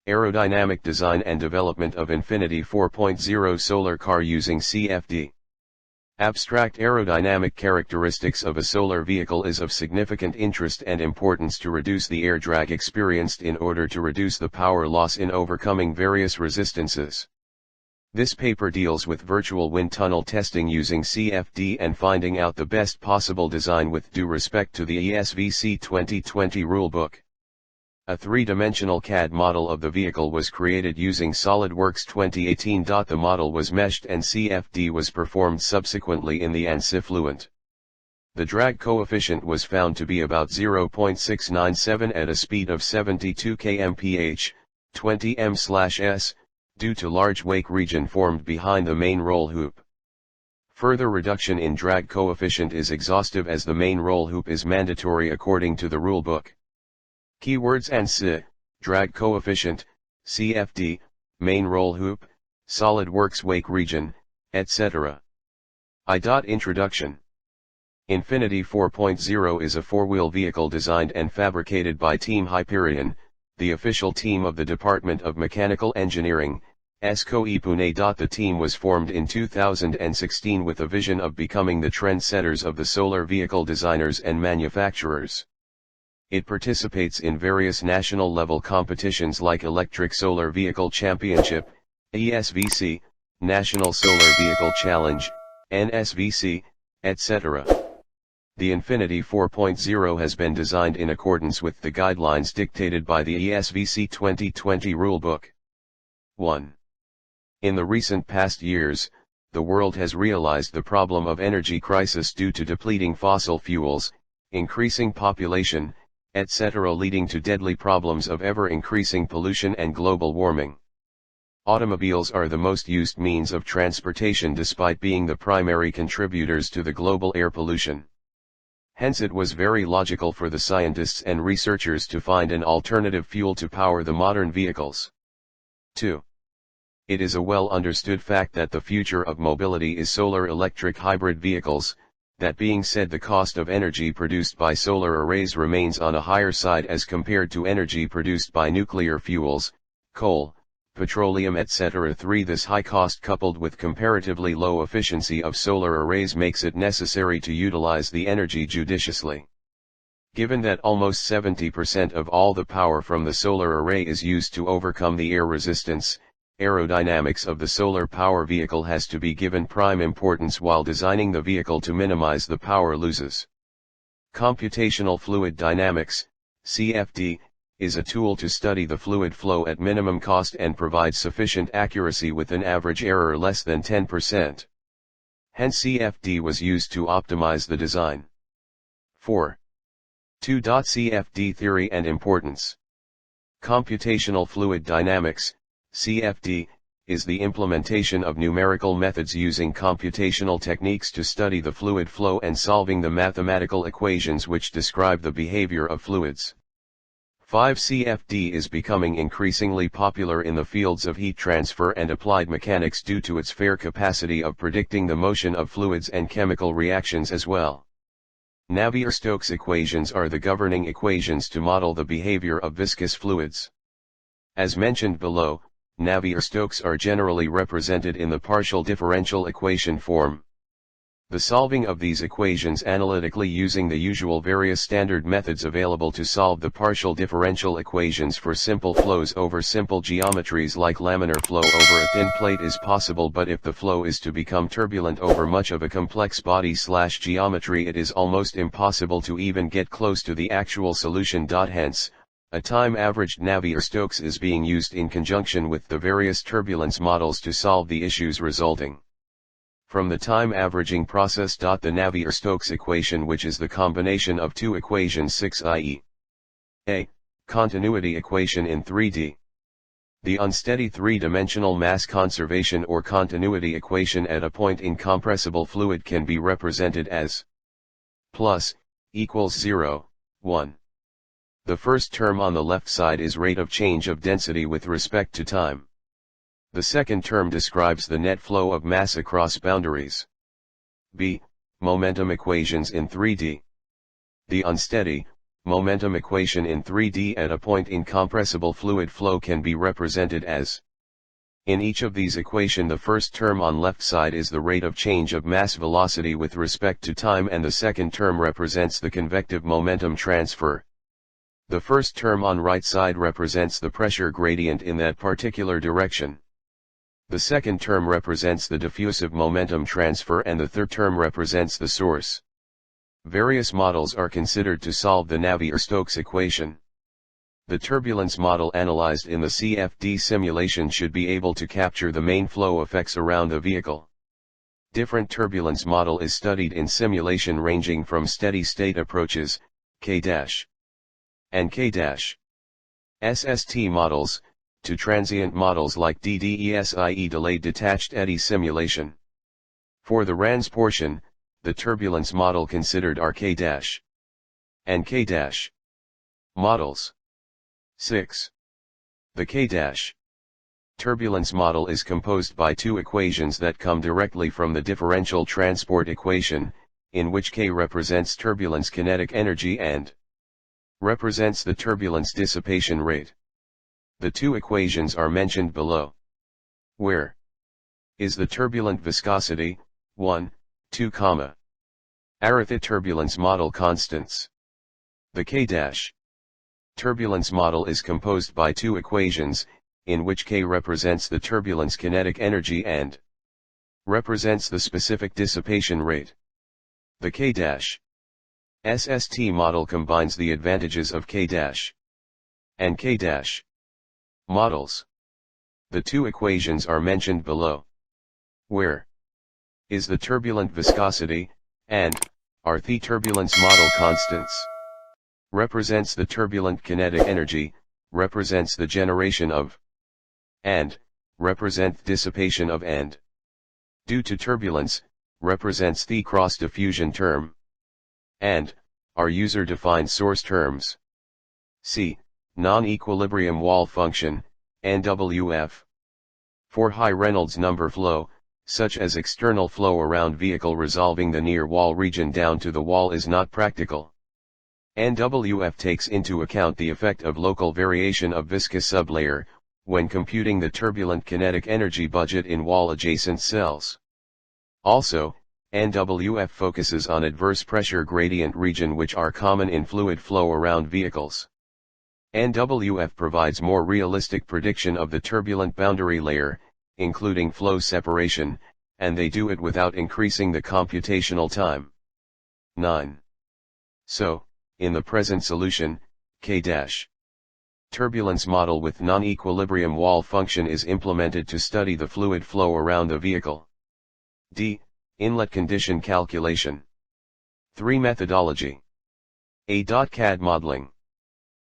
Aerodynamic design and development of Infiniti 4.0 solar car using CFD. Abstract aerodynamic characteristics of a solar vehicle is of significant interest and importance to reduce the air drag experienced in order to reduce the power loss in overcoming various resistances. This paper deals with virtual wind tunnel testing using CFD and finding out the best possible design with due respect to the ESVC 2020 rulebook. A three-dimensional CAD model of the vehicle was created using SolidWorks 2018. The model was meshed and CFD was performed subsequently in the ANSYS FLUENT. The drag coefficient was found to be about 0.697 at a speed of 72 kmph, 20 m/s, due to large wake region formed behind the main roll hoop. Further reduction in drag coefficient is exhaustive as the main roll hoop is mandatory according to the rulebook. Keywords: ANSYS, drag coefficient, CFD, main roll hoop, SolidWorks wake region, etc. Introduction. Infiniti 4.0 is a four-wheel vehicle designed and fabricated by Team Hyperion, the official team of the Department of Mechanical Engineering, ESCO Pune. The team was formed in 2016 with a vision of becoming the trendsetters of the solar vehicle designers and manufacturers. It participates in various national-level competitions like Electric Solar Vehicle Championship, ESVC, National Solar Vehicle Challenge, NSVC, etc. The Infiniti 4.0 has been designed in accordance with the guidelines dictated by the ESVC 2020 rulebook. 1. In the recent past years, the world has realized the problem of energy crisis due to depleting fossil fuels, increasing population, etc., leading to deadly problems of ever-increasing pollution and global warming. Automobiles are the most used means of transportation despite being the primary contributors to the global air pollution. Hence it was very logical for the scientists and researchers to find an alternative fuel to power the modern vehicles. 2. It is a well-understood fact that the future of mobility is solar-electric hybrid vehicles. That being said, the cost of energy produced by solar arrays remains on a higher side as compared to energy produced by nuclear fuels, coal, petroleum, etc. 3. This high cost coupled with comparatively low efficiency of solar arrays makes it necessary to utilize the energy judiciously. Given that almost 70% of all the power from the solar array is used to overcome the air resistance, aerodynamics of the solar power vehicle has to be given prime importance while designing the vehicle to minimize the power losses. Computational fluid dynamics, CFD, is a tool to study the fluid flow at minimum cost and provide sufficient accuracy with an average error less than 10%. Hence CFD was used to optimize the design. 4. 2. CFD theory and importance. Computational fluid dynamics, CFD, is the implementation of numerical methods using computational techniques to study the fluid flow and solving the mathematical equations which describe the behavior of fluids. 5. CFD is becoming increasingly popular in the fields of heat transfer and applied mechanics due to its fair capacity of predicting the motion of fluids and chemical reactions as well. Navier-Stokes equations are the governing equations to model the behavior of viscous fluids. As mentioned below, Navier-Stokes are generally represented in the partial differential equation form. The solving of these equations analytically using the usual various standard methods available to solve the partial differential equations for simple flows over simple geometries like laminar flow over a thin plate is possible, but if the flow is to become turbulent over much of a complex body/geometry, it is almost impossible to even get close to the actual solution. Hence, a time-averaged Navier-Stokes is being used in conjunction with the various turbulence models to solve the issues resulting from the time-averaging process. The Navier-Stokes equation, which is the combination of two equations 6, i.e. A. Continuity equation in 3D. The unsteady three-dimensional mass conservation or continuity equation at a point in compressible fluid can be represented as plus, equals 0, 1. The first term on the left side is rate of change of density with respect to time. The second term describes the net flow of mass across boundaries. B. Momentum equations in 3D. The unsteady, momentum equation in 3D at a point in compressible fluid flow can be represented as. In each of these equation, the first term on left side is the rate of change of mass velocity with respect to time, and the second term represents the convective momentum transfer. The first term on right side represents the pressure gradient in that particular direction. The second term represents the diffusive momentum transfer, and the third term represents the source. Various models are considered to solve the Navier-Stokes equation. The turbulence model analyzed in the CFD simulation should be able to capture the main flow effects around the vehicle. Different turbulence model is studied in simulation ranging from steady-state approaches, K- and K- SST models, to transient models like DDES, i.e. delayed detached eddy simulation. For the RANS portion, the turbulence model considered are K- and K- models. 6. The K- turbulence model is composed by two equations that come directly from the differential transport equation, in which K represents turbulence kinetic energy and represents the turbulence dissipation rate. The two equations are mentioned below. Where is the turbulent viscosity, 1, 2, Arithmetic turbulence model constants. The K- turbulence model is composed by two equations, in which K represents the turbulence kinetic energy and represents the specific dissipation rate. The K- SST model combines the advantages of K- and K- models. The two equations are mentioned below. Where is the turbulent viscosity, and are the turbulence model constants. Represents the turbulent kinetic energy, represents the generation of, and represent dissipation of, and due to turbulence, represents the cross-diffusion term, and are user-defined source terms. C. Non-equilibrium wall function, NWF. For high Reynolds number flow, such as external flow around vehicle resolving the near wall region down to the wall is not practical. NWF takes into account the effect of local variation of viscous sublayer, when computing the turbulent kinetic energy budget in wall-adjacent cells. Also, NWF focuses on adverse pressure gradient region which are common in fluid flow around vehicles. NWF provides more realistic prediction of the turbulent boundary layer, including flow separation, and they do it without increasing the computational time. 9. So, in the present solution, K- turbulence model with non-equilibrium wall function is implemented to study the fluid flow around the vehicle. D. Inlet condition calculation. 3. Methodology. A.CAD modeling.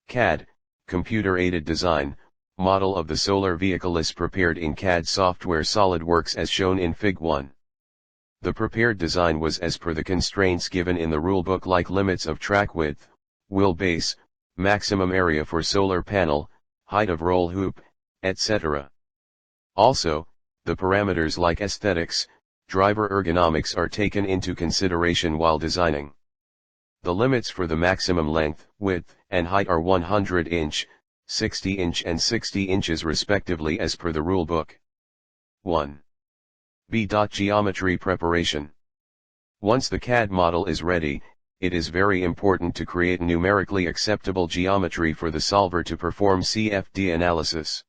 CAD, computer-aided design, model of the solar vehicle is prepared in CAD software SolidWorks as shown in Fig. 1. The prepared design was as per the constraints given in the rulebook, like limits of track width, wheelbase, maximum area for solar panel, height of roll hoop, etc. Also, the parameters like aesthetics, driver ergonomics are taken into consideration while designing. The limits for the maximum length, width, and height are 100-inch, 60-inch and 60 inches respectively as per the rulebook. 1. B. Geometry preparation. Once the CAD model is ready, it is very important to create numerically acceptable geometry for the solver to perform CFD analysis.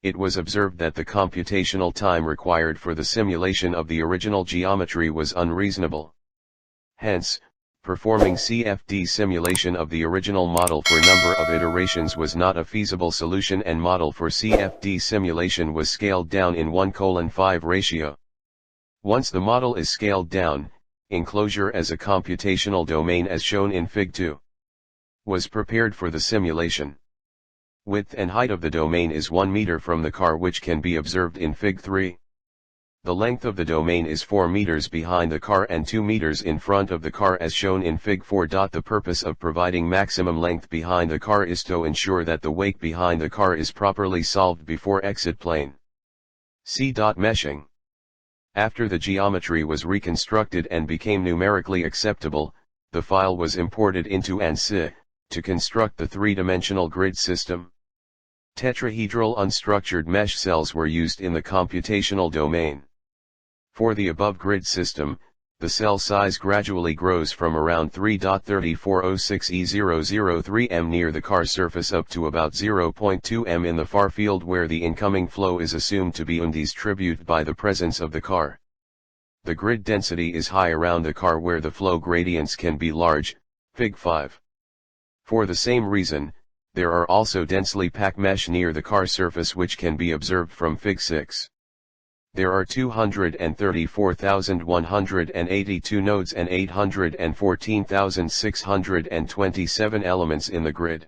It was observed that the computational time required for the simulation of the original geometry was unreasonable. Hence, performing CFD simulation of the original model for number of iterations was not a feasible solution, and model for CFD simulation was scaled down in 1:5 ratio. Once the model is scaled down, enclosure as a computational domain as shown in Fig. 2 was prepared for the simulation. Width and height of the domain is 1 meter from the car, which can be observed in Fig. 3. The length of the domain is 4 meters behind the car and 2 meters in front of the car as shown in Fig. 4. The purpose of providing maximum length behind the car is to ensure that the wake behind the car is properly solved before exit plane. C. Meshing. After the geometry was reconstructed and became numerically acceptable, the file was imported into ANSYS To construct the three-dimensional grid system, tetrahedral unstructured mesh cells were used in the computational domain. For the above grid system, the cell size gradually grows from around 3.3406E003 m near the car surface up to about 0.2 m in the far field where the incoming flow is assumed to be undistributed by the presence of the car. The grid density is high around the car where the flow gradients can be large, Fig 5. For the same reason, there are also densely packed mesh near the car surface which can be observed from Fig 6. There are 234,182 nodes and 814,627 elements in the grid.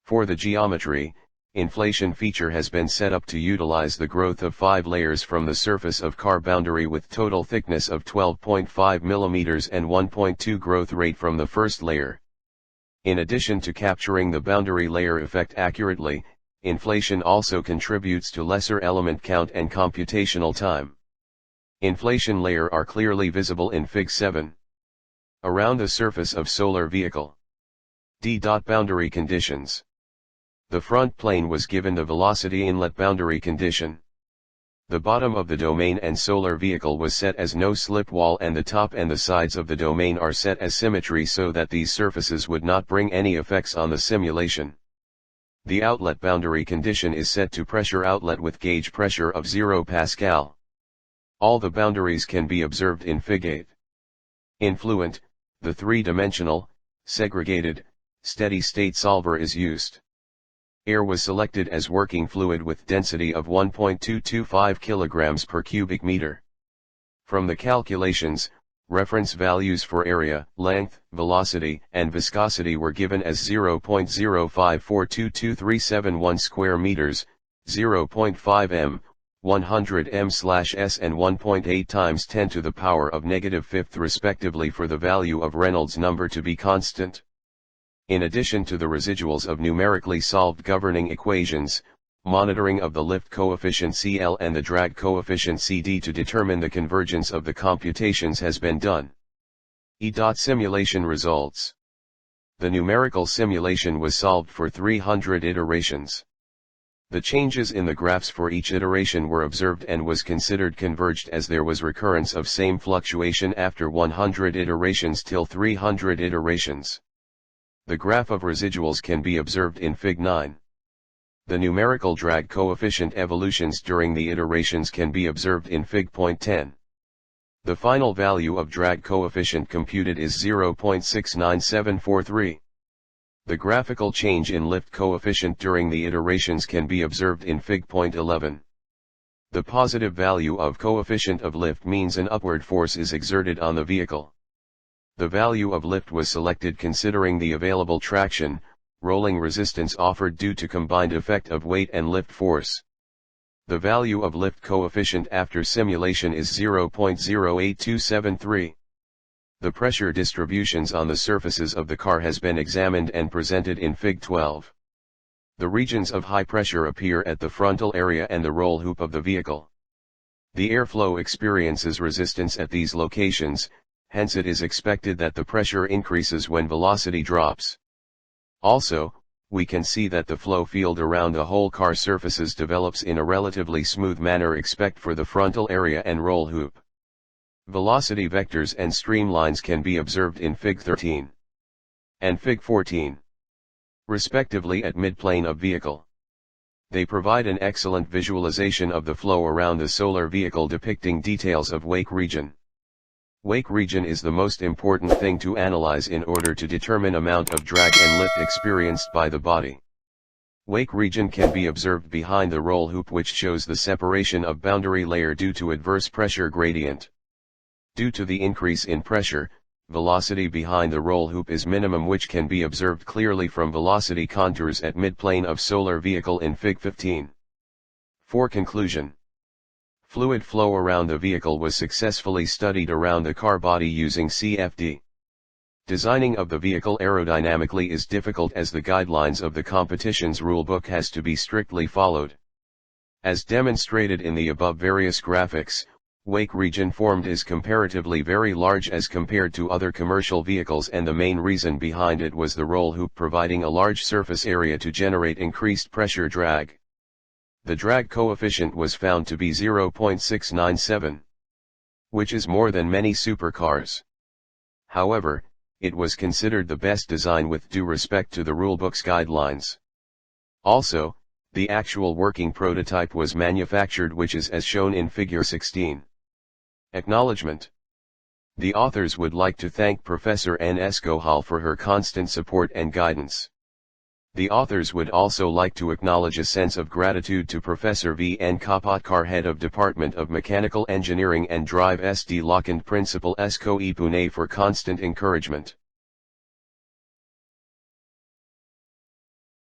For the geometry, inflation feature has been set up to utilize the growth of 5 layers from the surface of car boundary with total thickness of 12.5 mm and 1.2 growth rate from the first layer. In addition to capturing the boundary layer effect accurately, inflation also contributes to lesser element count and computational time. Inflation layer are clearly visible in Fig 7. Around the surface of solar vehicle. Boundary conditions. The front plane was given the velocity inlet boundary condition. The bottom of the domain and solar vehicle was set as no slip wall and the top and the sides of the domain are set as symmetry so that these surfaces would not bring any effects on the simulation. The outlet boundary condition is set to pressure outlet with gauge pressure of 0 Pascal. All the boundaries can be observed in Fig 8. In Fluent, the three-dimensional, segregated, steady-state solver is used. Air was selected as working fluid with density of 1.225 kg per cubic meter. From the calculations, reference values for area, length, velocity, and viscosity were given as 0.0542237 square meters, 0.5 m, 100 m/s and 1.8 times 10 to the power of -5 respectively for the value of Reynolds number to be constant. In addition to the residuals of numerically solved governing equations, monitoring of the lift coefficient CL and the drag coefficient CD to determine the convergence of the computations has been done. Simulation results. The numerical simulation was solved for 300 iterations. The changes in the graphs for each iteration were observed and was considered converged as there was recurrence of same fluctuation after 100 iterations till 300 iterations. The graph of residuals can be observed in Fig 9. The numerical drag coefficient evolutions during the iterations can be observed in Fig. 10. The final value of drag coefficient computed is 0.69743. The graphical change in lift coefficient during the iterations can be observed in Fig. 11. The positive value of coefficient of lift means an upward force is exerted on the vehicle. The value of lift was selected considering the available traction, rolling resistance offered due to combined effect of weight and lift force. The value of lift coefficient after simulation is 0.08273. The pressure distributions on the surfaces of the car has been examined and presented in Fig 12. The regions of high pressure appear at the frontal area and the roll hoop of the vehicle. The airflow experiences resistance at these locations, hence it is expected that the pressure increases when velocity drops. Also, we can see that the flow field around the whole car surfaces develops in a relatively smooth manner except for the frontal area and roll hoop. Velocity vectors and streamlines can be observed in Fig 13 and Fig 14, respectively at midplane of vehicle. They provide an excellent visualization of the flow around the solar vehicle depicting details of wake region. Wake region is the most important thing to analyze in order to determine amount of drag and lift experienced by the body. Wake region can be observed behind the roll hoop which shows the separation of boundary layer due to adverse pressure gradient. Due to the increase in pressure, velocity behind the roll hoop is minimum which can be observed clearly from velocity contours at midplane of solar vehicle in Fig 15. For conclusion. Fluid flow around the vehicle was successfully studied around the car body using CFD. Designing of the vehicle aerodynamically is difficult as the guidelines of the competition's rulebook has to be strictly followed. As demonstrated in the above various graphics, Wake region formed is comparatively very large as compared to other commercial vehicles, and the main reason behind it was the roll hoop providing a large surface area to generate increased pressure drag. The drag coefficient was found to be 0.697, which is more than many supercars. However, it was considered the best design with due respect to the rulebook's guidelines. Also, the actual working prototype was manufactured, which is as shown in Figure 16. Acknowledgement. The authors would like to thank Professor N. S. Gohal for her constant support and guidance. The authors would also like to acknowledge a sense of gratitude to Professor V. N. Kapotkar, Head of Department of Mechanical Engineering and Drive SD Lock and Principal S. Pune, for constant encouragement.